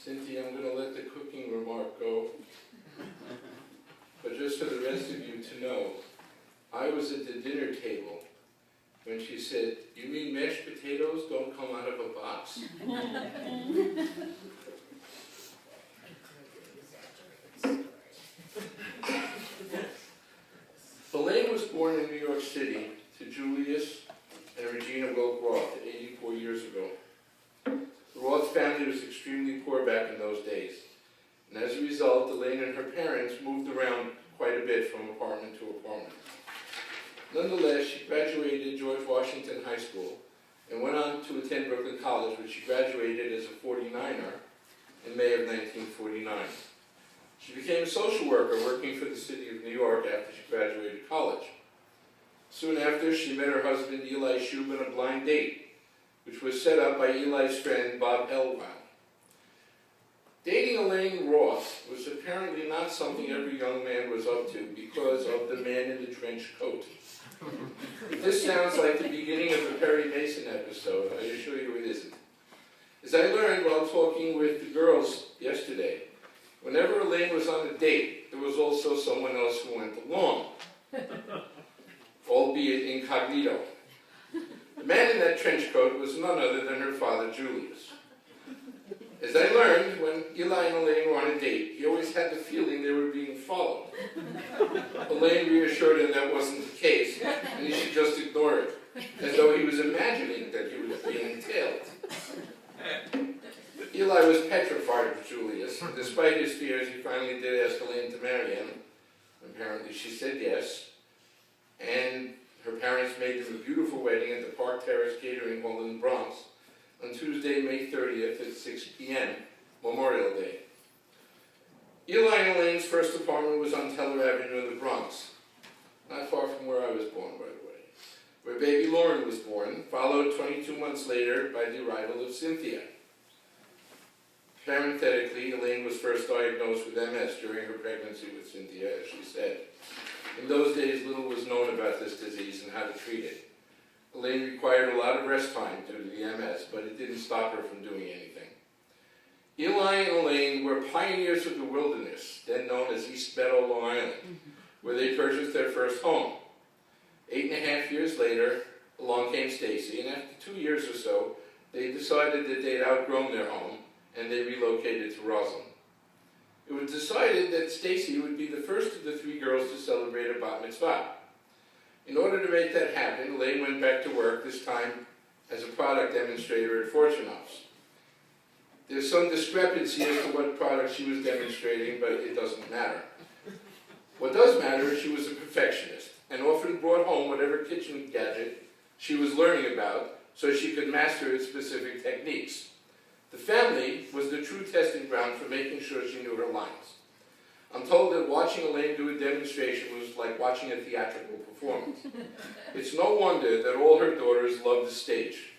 Cynthia, I'm going to let the cooking remark go. But just for the rest of you to know, I was at the dinner table when she said, "You mean mashed potatoes don't come out of a box?" Elaine was born in New York City to Julius and Regina Wilk Roth 84 years ago. The Roth family was extremely poor back in those days, and as a result, Elaine and her parents moved around quite a bit from apartment to apartment. Nonetheless, she graduated George Washington High School and went on to attend Brooklyn College, where she graduated as a 49er in May of 1949. She became a social worker working for the city of New York after she graduated college. Soon after, she met her husband Eli Shub on a blind date, which was set up by Eli's friend Bob Elwell. Dating Elaine Roth was apparently not something every young man was up to because of the man in the trench coat. This sounds like the beginning of a Perry Mason episode. I assure you it isn't. As I learned while talking with the girls yesterday, whenever Elaine was on a date, there was also someone else who went along, albeit incognito. The man in that trench coat was none other than her father, Julius. As I learned, when Eli and Elaine were on a date, he always had the feeling they were being followed. Elaine reassured him that wasn't the case, and he should just ignore it, as though he was imagining that he was being tailed. Eli was petrified of Julius, and despite his fears, he finally did ask Elaine to marry him. Apparently she said yes, and her parents made them a beautiful wedding at the Park Terrace Catering Hall in the Bronx on Tuesday, May 30th at 6 p.m., Memorial Day. Eli and Elaine's first apartment was on Teller Avenue in the Bronx, not far from where I was born, by the way, where baby Lauren was born, followed 22 months later by the arrival of Cynthia. Parenthetically, Elaine was first diagnosed with MS during her pregnancy with Cynthia, as she said. In those days, little was known about this disease and how to treat it. Elaine required a lot of rest time due to the MS, but it didn't stop her from doing anything. Eli and Elaine were pioneers of the wilderness, then known as East Meadow, Long Island, where they purchased their first home. 8.5 years later, along came Stacey, and after 2 years or so, they decided that they'd outgrown their home, and they relocated to Roslyn. It was decided that Stacey would be the first of the 3 girls to celebrate a bat mitzvah. In order to make that happen, Elaine went back to work, this time as a product demonstrator at Fortunoff's. There's some discrepancy as to what product she was demonstrating, but it doesn't matter. What does matter is she was a perfectionist, and often brought home whatever kitchen gadget she was learning about so she could master its specific techniques. The family was the true testing ground for making sure she knew her lines. I'm told that watching Elaine do a demonstration was like watching a theatrical performance. It's no wonder that all her daughters loved the stage.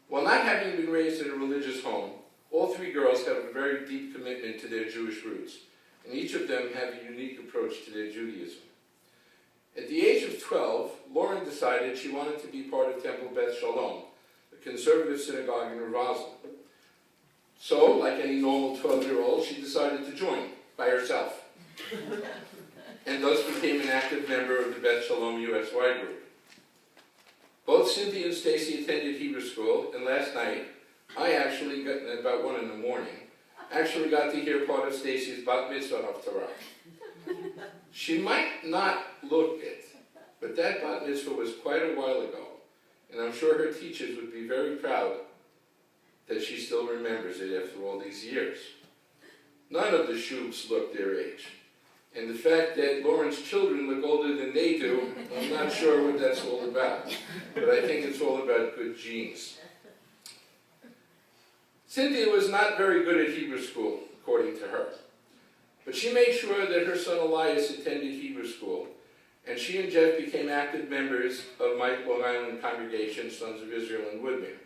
While not having been raised in a religious home, all 3 girls have a very deep commitment to their Jewish roots, and each of them have a unique approach to their Judaism. At the age of 12, Lauren decided she wanted to be part of Temple Beth Shalom, a conservative synagogue in Roslyn. So, like any normal 12-year-old, she decided to join by herself, and thus became an active member of the Beth Shalom USY group. Both Cynthia and Stacey attended Hebrew school, and last night, I actually got, about 1 in the morning, actually got to hear part of Stacey's bat mitzvah of Torah. She might not look it, but that bat mitzvah was quite a while ago, and I'm sure her teachers would be very proud that she still remembers it after all these years. None of the Shubs look their age, and the fact that Lauren's children look older than they do, I'm not sure what that's all about, but I think it's all about good genes. Cynthia was not very good at Hebrew school, according to her, but she made sure that her son Elias attended Hebrew school, and she and Jeff became active members of my Long Island congregation, Sons of Israel in Woodmere.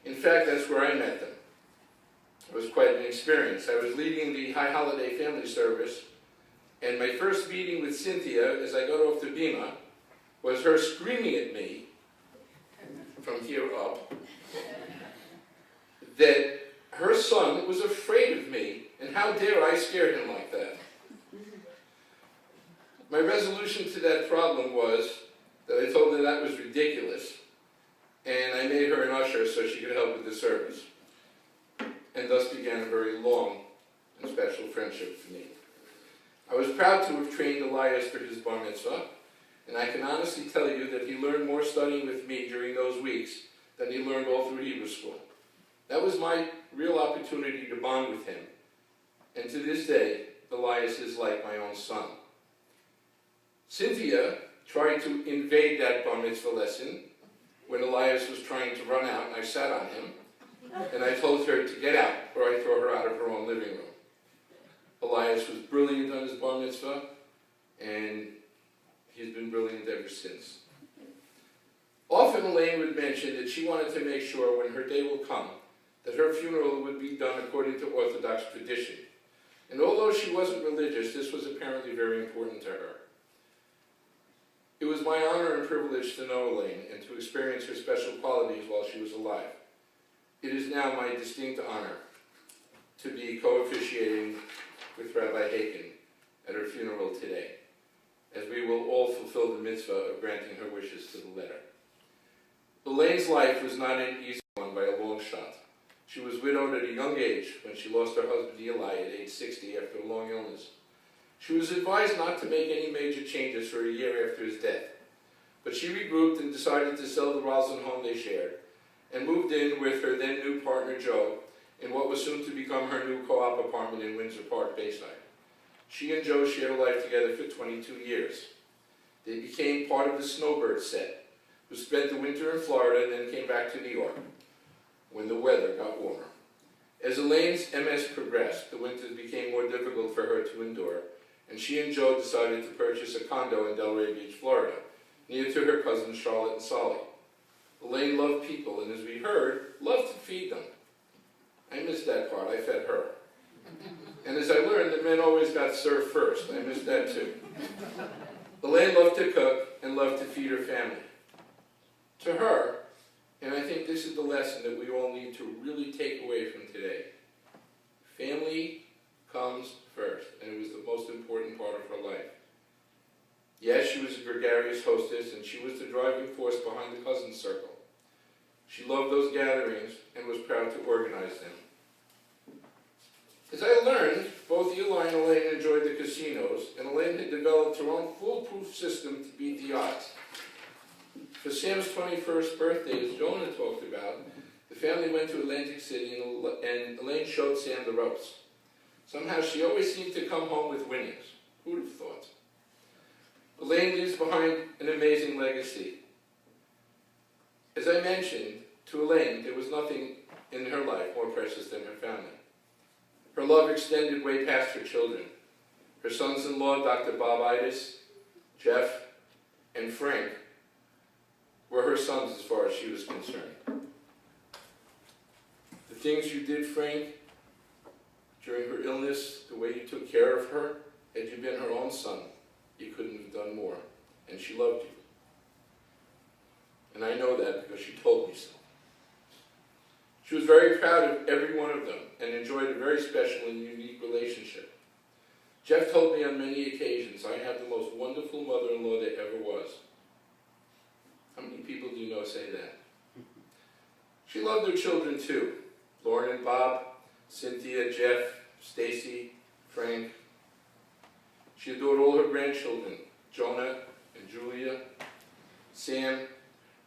In fact, that's where I met them. It was quite an experience. I was leading the High Holiday Family Service, and my first meeting with Cynthia, as I got off the bima, was her screaming at me from here up that Her son was afraid of me, and how dare I scare him like that? My resolution to that problem was that I told her that was ridiculous, and I made her an usher so she could help with the service. And thus began a very long and special friendship for me. I was proud to have trained Elias for his bar mitzvah, and I can honestly tell you that he learned more studying with me during those weeks than he learned all through Hebrew school. That was my real opportunity to bond with him, and to this day, Elias is like my own son. Cynthia tried to invade that bar mitzvah lesson when Elias was trying to run out, and I sat on him, and I told her to get out, or I'd throw her out of her own living room. Elias was brilliant on his bar mitzvah, and he's been brilliant ever since. Often Elaine would mention that she wanted to make sure when her day will come that her funeral would be done according to Orthodox tradition. And although she wasn't religious, this was apparently very important to her. It was my honor and privilege to know Elaine and to experience her special qualities while she was alive. It is now my distinct honor to be co-officiating with Rabbi Haken at her funeral today, as we will all fulfill the mitzvah of granting her wishes to the letter. Elaine's life was not an easy one by a long shot. She was widowed at a young age when she lost her husband Eli at age 60 after a long illness. She was advised not to make any major changes for a year after his death, but she regrouped and decided to sell the Roslyn home they shared and moved in with her then new partner Joe in what was soon to become her new co-op apartment in Windsor Park, Bayside. She and Joe shared a life together for 22 years. They became part of the Snowbird set, who spent the winter in Florida and then came back to New York when the weather got warmer. As Elaine's MS progressed, the winters became more difficult for her to endure, and she and Joe decided to purchase a condo in Delray Beach, Florida, near to her cousins Charlotte and Solly. Elaine loved people, and as we heard, loved to feed them. I missed that part. I fed her. And as I learned, the men always got served first. I missed that too. Elaine loved to cook and loved to feed her family. To her, and I think this is the lesson that we all need to really take away from today, family comes first, and it was the most important part of her life. Yes, she was a gregarious hostess, and she was the driving force behind the cousin circle. She loved those gatherings and was proud to organize them. As I learned, both Eli and Elaine enjoyed the casinos, and Elaine had developed her own foolproof system to beat the odds. For Sam's 21st birthday, as Jonah talked about, the family went to Atlantic City, and Elaine showed Sam the ropes. Somehow she always seemed to come home with winnings. Who'd have thought? Elaine leaves behind an amazing legacy. As I mentioned, to Elaine, there was nothing in her life more precious than her family. Her love extended way past her children. Her sons-in-law, Dr. Bob Itis, Jeff, and Frank, were her sons as far as she was concerned. The things you did, Frank, during her illness, the way you took care of her, had you been her own son, you couldn't have done more. And she loved you. And I know that because she told me so. She was very proud of every one of them and enjoyed a very special and unique relationship. Jeff told me on many occasions, I have the most wonderful mother-in-law there ever was. How many people do you know say that? She loved her children too. Lauren and Bob, Cynthia, Jeff, Stacey, Frank. She adored all her grandchildren, Jonah and Julia, Sam,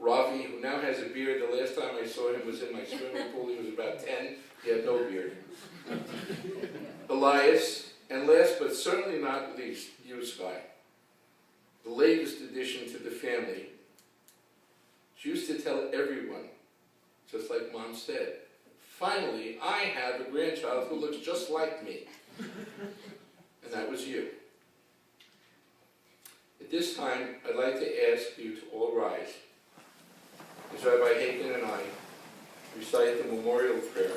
Ravi, who now has a beard. The last time I saw him was in my swimming pool. He was about 10. He had no beard. Elias, and last but certainly not least, you, Sky, the latest addition to the family. She used to tell everyone, just like Mom said, finally, I have a grandchild who looks just like me. And that was you. At this time, I'd like to ask you to all rise as Rabbi Haken and I recite the memorial prayer.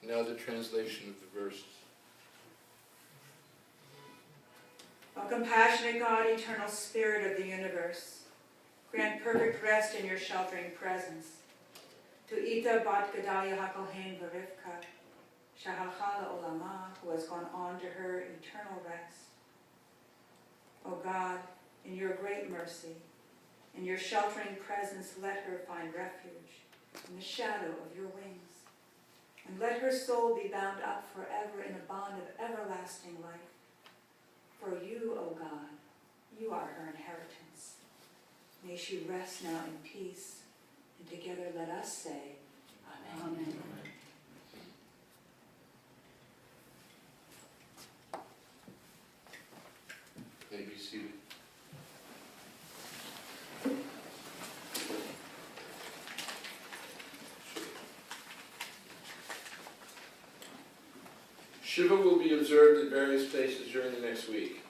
Now the translation of the verses. O compassionate God, eternal Spirit of the universe, grant perfect rest in your sheltering presence. To Ite bat Gedalia hakohen v'Rivka, shahalcha la'olama, who has gone on to her eternal rest. O God, in your great mercy, in your sheltering presence, let her find refuge in the shadow of your wings. And let her soul be bound up forever in a bond of everlasting life. For you, O God, you are her inheritance. May she rest now in peace, and together let us say, Amen. Amen. May be seated. Shiva will be observed at various places during the next week.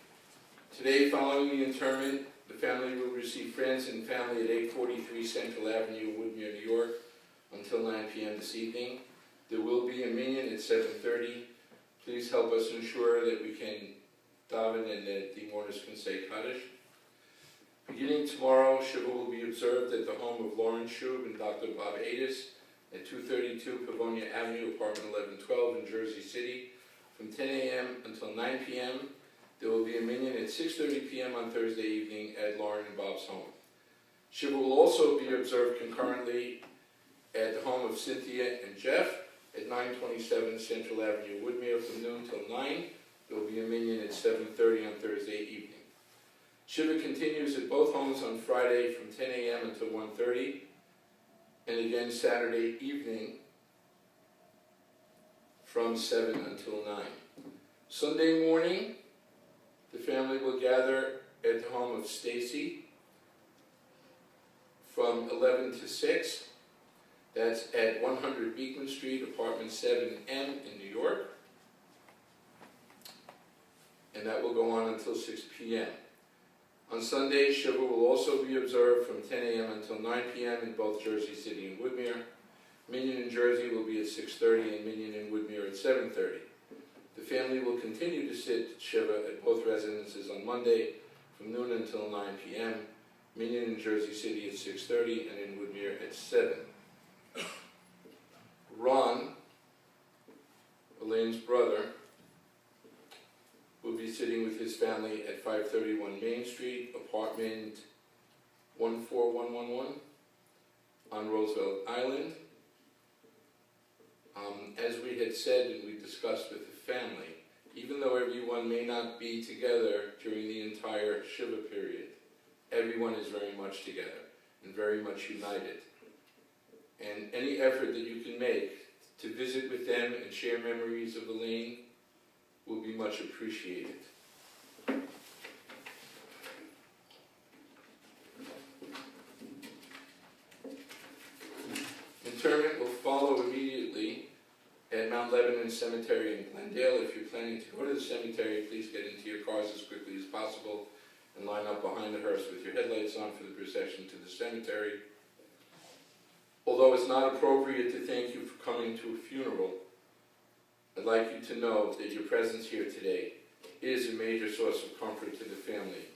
Today, following the interment, the family will receive friends and family at 843 Central Avenue, Woodmere, New York, until 9 p.m. this evening. There will be a minyan at 7:30. Please help us ensure that we can daven and that the mourners can say Kaddish. Beginning tomorrow, Shiva will be observed at the home of Elaine Shub and Dr. Bob Adis at 232 Pavonia Avenue, apartment 1112 in Jersey City, from 10 a.m. until 9 p.m. There will be a minyan at 6:30 p.m. on Thursday evening at Lauren and Bob's home. Shiva will also be observed concurrently at the home of Cynthia and Jeff at 927 Central Avenue, Woodmere, from noon till 9. There will be a minyan at 7:30 on Thursday evening. Shiva continues at both homes on Friday from 10 a.m. until 1:30, and again Saturday evening from 7 until 9. Sunday morning, the family will gather at the home of Stacey from 11 to 6. That's at 100 Beekman Street, apartment 7M in New York. And that will go on until 6 p.m. On Sunday, Shiva will also be observed from 10 a.m. until 9 p.m. in both Jersey City and Woodmere. Minyan in Jersey will be at 6:30 and Minyan in Woodmere at 7:30. The family will continue to sit Shiva at both residences on Monday from noon until 9 p.m. Minyan in Jersey City at 6:30 and in Woodmere at 7. Ron, Elaine's brother, will be sitting with his family at 531 Main Street, apartment 14111 on Roosevelt Island. As we had said and we discussed with the family, even though everyone may not be together during the entire Shiva period, everyone is very much together and very much united. And any effort that you can make to visit with them and share memories of Elaine will be much appreciated. Interment will follow immediately at Mount Lebanon Cemetery in Glendale. If you're planning to go to the cemetery, please get into your cars as quickly as possible and line up behind the hearse with your headlights on for the procession to the cemetery. Although it's not appropriate to thank you for coming to a funeral, I'd like you to know that your presence here today is a major source of comfort to the family,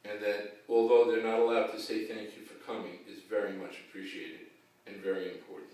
and that although they're not allowed to say thank you for coming, is very much appreciated and very important.